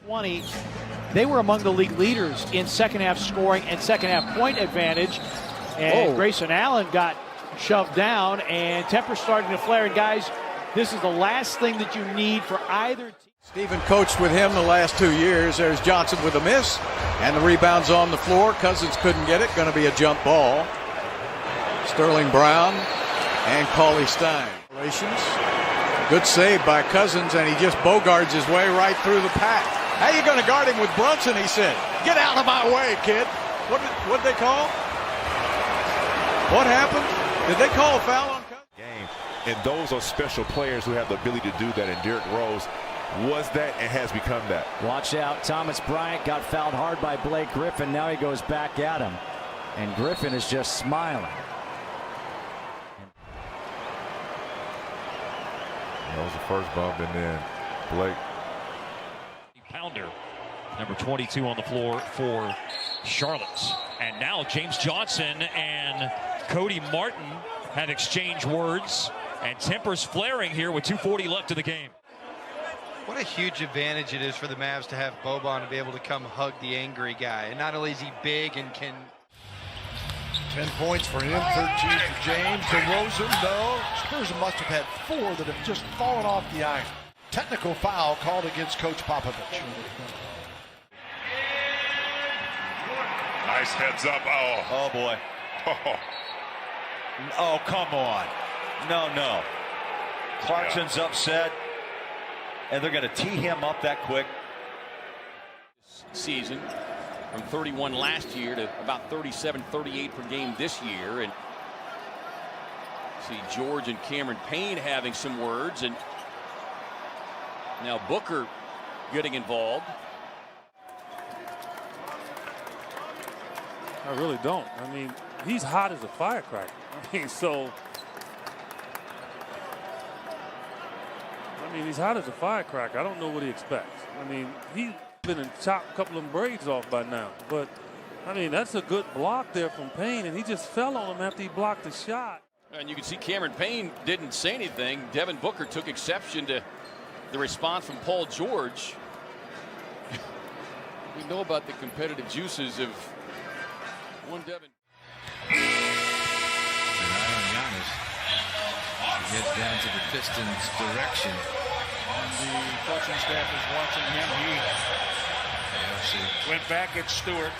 20, they were among the league leaders in second-half scoring and second-half point advantage. And Grayson Allen got shoved down, and temper's starting to flare. And guys, this is the last thing that you need for either team. Stephen coached with him the last 2 years. There's Johnson with a miss, and the rebound's on the floor. Cousins couldn't get it. Going to be a jump ball. Sterling Brown and Cauley Stein. Good save by Cousins, and he just bogards his way right through the pack. How you going to guard him with Brunson, he said. Get out of my way, kid. What'd they call? What happened? Did they call a foul on Cousins? Game. And those are special players who have the ability to do that, and Derrick Rose was that and has become that. Watch out. Thomas Bryant got fouled hard by Blake Griffin. Now he goes back at him. And Griffin is just smiling. That was the first bump, and then Blake. Pounder, number 22 on the floor for Charlotte. And now James Johnson and Cody Martin have exchanged words. And tempers flaring here with 2:40 left in the game. What a huge advantage it is for the Mavs to have Boban to be able to come hug the angry guy. And not only is he big and can... 10 points for him, 13 for James. DeRozan, no. Spurs must have had 4 that have just fallen off the iron. Technical foul called against Coach Popovich. Nice heads up. Oh boy. Oh, come on. No. Clarkson's upset, and they're going to tee him up that quick. Season from 31 last year to about 37, 38 per game this year. And see George and Cameron Payne having some words, and now Booker getting involved. I really don't. I mean, he's hot as a firecracker. I mean, he's hot as a firecracker. I don't know what he expects. I mean, he's been in chopped a couple of braids off by now. But, I mean, that's a good block there from Payne, and he just fell on him after he blocked the shot. And you can see Cameron Payne didn't say anything. Devin Booker took exception to the response from Paul George. We know about the competitive juices of one Devin. He heads down to the Pistons' direction. And the coaching staff is watching him. He went back at Stewart.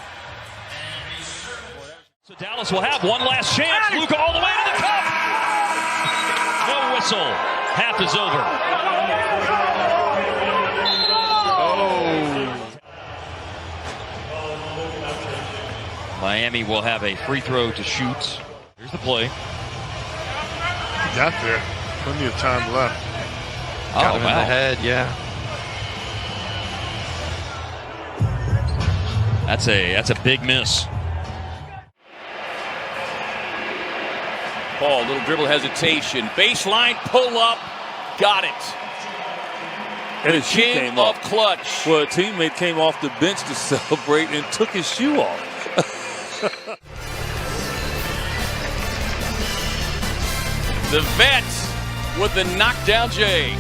So Dallas will have one last chance. Luka all the way to the cup. No whistle. Half is over. Miami will have a free throw to shoot. Here's the play. He got there. Plenty of time left. Got him in the head, yeah. That's a big miss. Paul, little dribble hesitation. Baseline pull up. Got it. And his shoe came off. Clutch. Well, a teammate came off the bench to celebrate and took his shoe off. The vet with the knockdown J.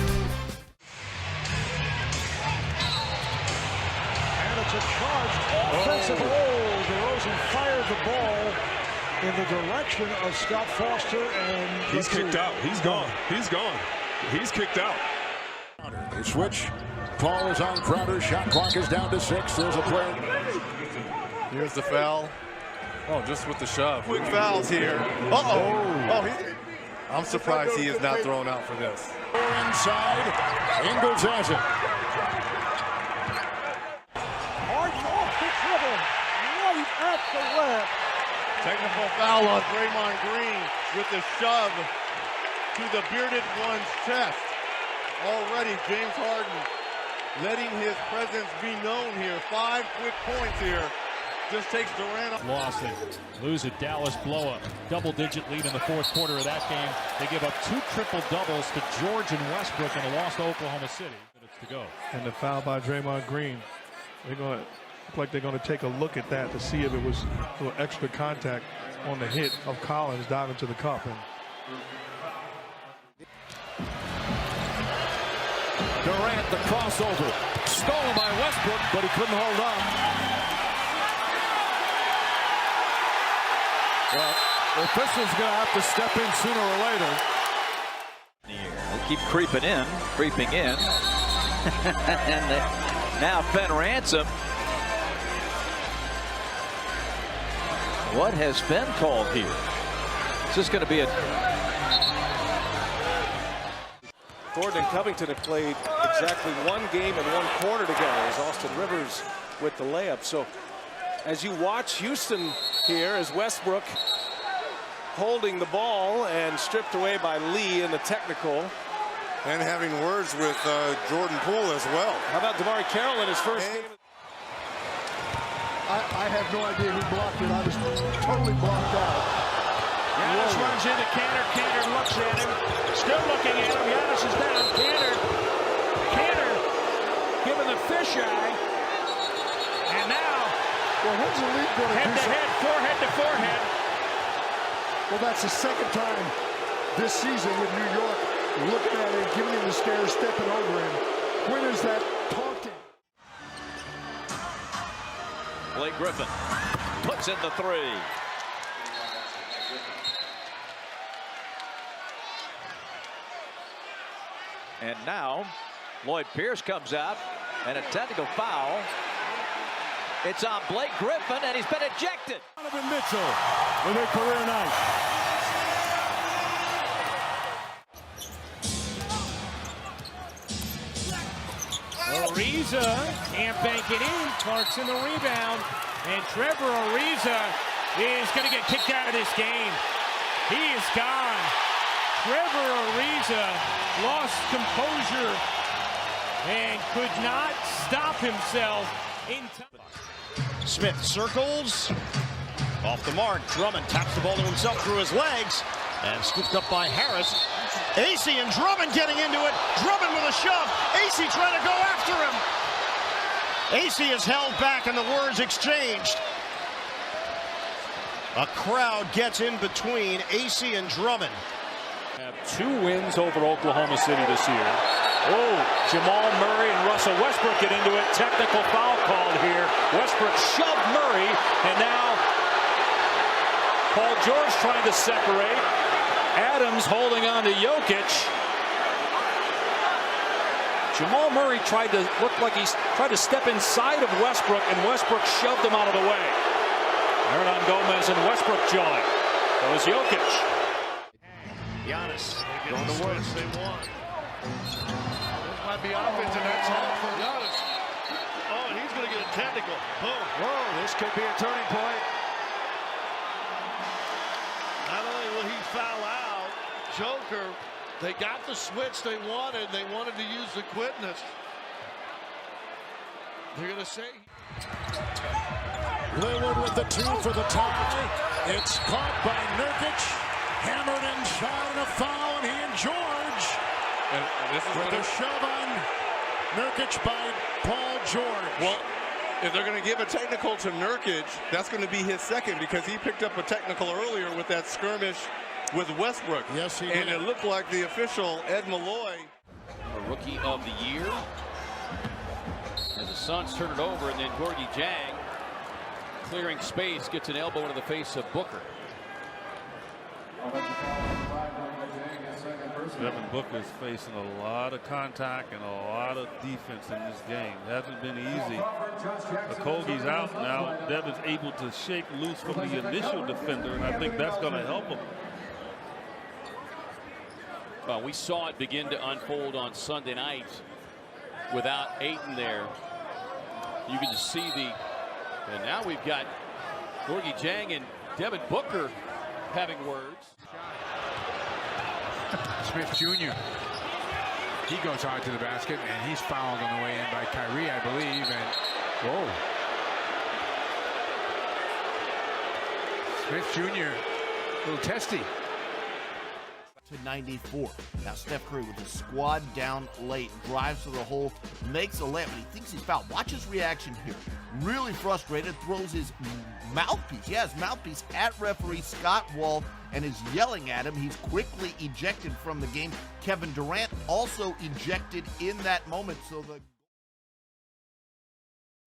And it's a charged offensive goal. DeRozan fired the ball in the direction of Scott Foster, and He's kicked out. He's gone. He's gone. He's kicked out. They switch. Paul is on Crowder. Shot clock is down to 6. There's a play. Here's the foul. Oh, just with the shove. quick fouls here. I'm surprised he is not thrown out for this. Inside. Ingles has it. Harden off the dribble. Right at the left. Technical foul on Draymond Green with the shove to the bearded one's chest. Already James Harden letting his presence be known here. 5 quick points here. Just takes Durant. Lost it. Lose it. Dallas blow up. Double-digit lead in the fourth quarter of that game. They give up 2 triple-doubles to George and Westbrook in a loss to Oklahoma City. Minutes to go. And the foul by Draymond Green. They're going to look like they're going to take a look at that to see if it was a little extra contact on the hit of Collins diving to the cup. And Durant, the crossover. stolen by Westbrook, but he couldn't hold on. Well, the official's going to have to step in sooner or later. They keep creeping in. And now Ben Ransom. What has been called here? Is this going to be a... Gordon and Covington have played exactly one game and one quarter together as Austin Rivers with the layup. So as you watch Houston here, as Westbrook holding the ball and stripped away by Lee in the technical. And having words with Jordan Poole as well. How about DeMarre Carroll in his first game? I have no idea who blocked it. I was totally blocked out. Giannis runs into Cantor. Cantor looks at him. Still looking at him. Giannis is down. Cantor giving the fisheye. And now, well, when's the league going to head to head, forehead to forehead. Well, that's the second time this season with New York looking at him, giving him the stare, stepping over him. When is that taunting? Blake Griffin puts in the three. And now Lloyd Pierce comes out and a technical foul. It's on Blake Griffin and he's been ejected. Donovan Mitchell with a career night. Ariza can't bank it in. Clarkson the rebound. And Trevor Ariza is going to get kicked out of this game. He is gone. Trevor Ariza lost composure and could not stop himself in time. Smith circles. Off the mark. Drummond taps the ball to himself through his legs. And scooped up by Harris. AC and Drummond getting into it. Drummond with a shove. AC trying to go after him. AC is held back and the words exchanged. A crowd gets in between AC and Drummond. Have 2 wins over Oklahoma City this year. Oh, Jamal Murray and Russell Westbrook get into it. Technical foul called here. Westbrook shoved Murray, and now Paul George trying to separate. Adams holding on to Jokic. Jamal Murray tried to look like he tried to step inside of Westbrook, and Westbrook shoved him out of the way. Hernan Gomez and Westbrook join. That was Jokic. Giannis Going to work. They won. This might be offense, and that's all for Giannis. Oh, and he's going to get a technical. Boom. Whoa, this could be a turning point. Not only will he foul out, Joker, they got the switch they wanted. They wanted to use the quickness. They're going to say. Lillard with the 2 for the tie. It's caught by Nurkic. Hammered inside and a foul, and he and George. And this is with a shove on Nurkic by Paul George. Well, if they're going to give a technical to Nurkic, that's going to be his second because he picked up a technical earlier with that skirmish with Westbrook. Yes, he and did. it looked like the official, Ed Malloy. A rookie of the year. As the Suns turn it over, and then Gorgie Jang clearing space, gets an elbow into the face of Booker. Devin Booker is facing a lot of contact and a lot of defense in this game. It hasn't been easy. Okogie's out now. Devin's able to shake loose from the initial defender, and I think that's going to help him. Well, we saw it begin to unfold on Sunday night without Ayton there. You can just see and now we've got Gorgie Jang and Devin Booker having words. Smith Jr. He goes hard to the basket, and he's fouled on the way in by Kyrie, I believe. And whoa, Smith Jr. a little testy. To 94. Now Steph Curry with his squad down late, drives to the hole, makes a layup, and he thinks he's fouled. Watch his reaction here. Really frustrated, throws his mouthpiece at referee Scott Wall and is yelling at him. He's quickly ejected from the game. Kevin Durant also ejected in that moment. So the